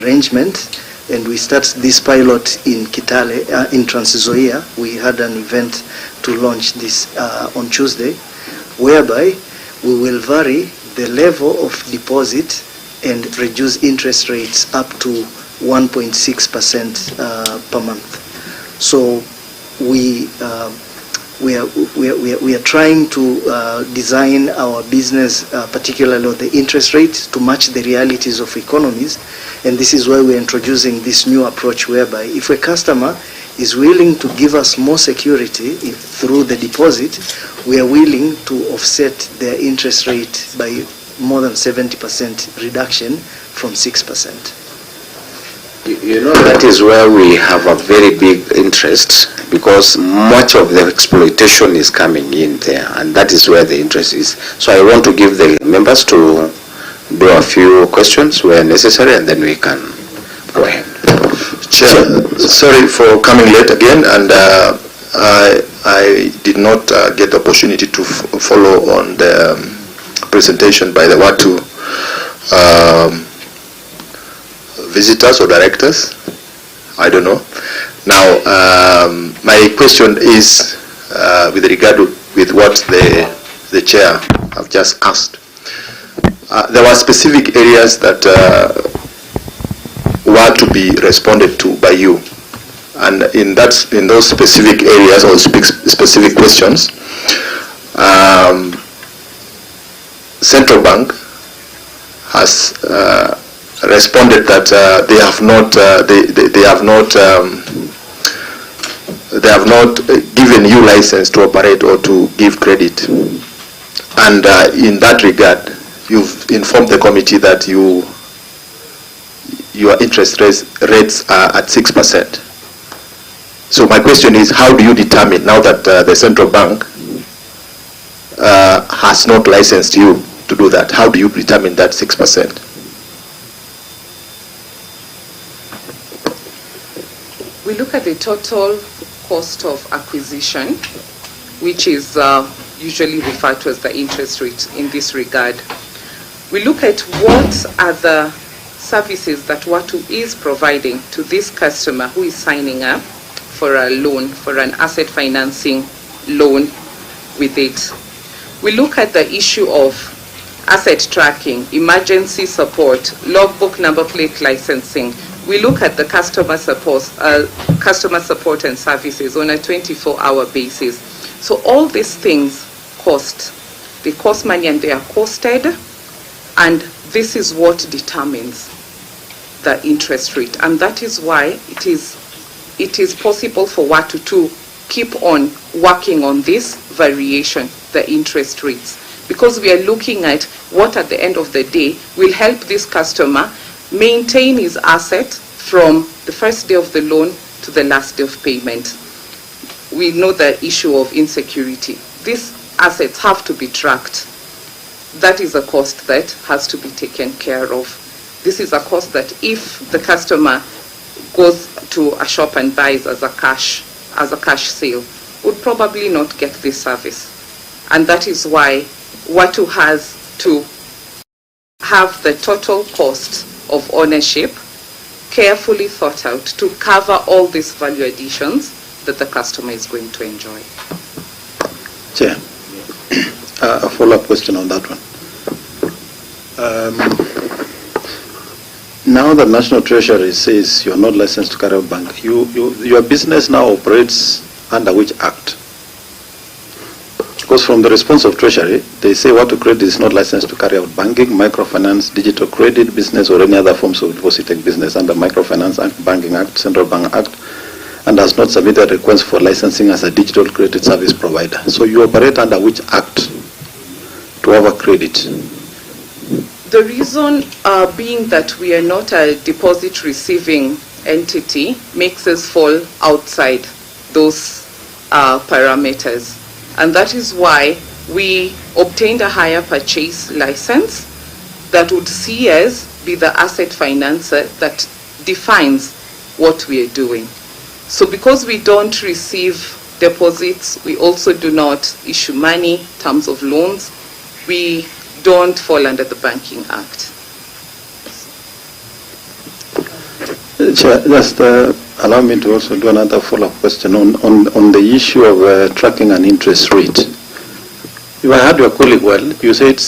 arrangement, and we start this pilot in Kitale, in Trans Nzoia. We had an event to launch this on Tuesday, whereby we will vary the level of deposit and reduce interest rates up to 1.6% per month. So we are trying to design our business, particularly the interest rate, to match the realities of economies. And this is why we're introducing this new approach, whereby if a customer is willing to give us more security through the deposit, we are willing to offset their interest rate by more than 70% reduction from 6%. You know, that is where we have a very big interest, because much of the exploitation is coming in there, and that is where the interest is. So I want to give the members to do a few questions where necessary, and then we can go ahead. Chair, sorry for coming late again, and I did not get the opportunity to follow on the presentation by the Watu visitors or directors. I don't know. Now, my question is with regard with what the chair have just asked. There were specific areas that were to be responded to by you, and in those specific areas or specific questions, Central Bank has responded that they have not given you license to operate or to give credit, and in that regard, you've informed the committee that your interest rates are at 6%. So my question is, how do you determine, now that the Central Bank has not licensed you to do that, how do you determine that 6%? We look at the total cost of acquisition, which is usually referred to as the interest rate in this regard. We look at what are the services that Watu is providing to this customer who is signing up for a loan, for an asset financing loan with it. We look at the issue of asset tracking, emergency support, logbook number plate licensing. We look at the customer support and services on a 24-hour basis. So all these things cost. They cost money and they are costed, and this is what determines the interest rate. And that is why it is possible for Watu to keep on working on this variation, the interest rates, because we are looking at what at the end of the day will help this customer maintain his asset from the first day of the loan to the last day of payment. We know the issue of insecurity. These assets have to be tracked. That is a cost that has to be taken care of. This is a cost that if the customer goes to a shop and buys as a cash sale, would probably not get this service. And that is why Watu has to have the total cost of ownership carefully thought out to cover all these value additions that the customer is going to enjoy. Chair, a follow-up question on that one. Now that National Treasury says you are not licensed to carry out bank, your business now operates under which act? Because from the response of Treasury, they say Watu Credit is not licensed to carry out banking, microfinance, digital credit business, or any other forms of deposit business under Microfinance Act, Banking Act, Central Bank Act, and has not submitted a request for licensing as a digital credit service provider. So you operate under which act to have a credit? The reason being that we are not a deposit receiving entity makes us fall outside those parameters. And that is why we obtained a hire purchase license that would see us be the asset financer that defines what we are doing. So because we don't receive deposits, we also do not issue money in terms of loans, we don't fall under the Banking Act. Chair, just allow me to also do another follow-up question on the issue of tracking an interest rate. If I heard your colleague well, you said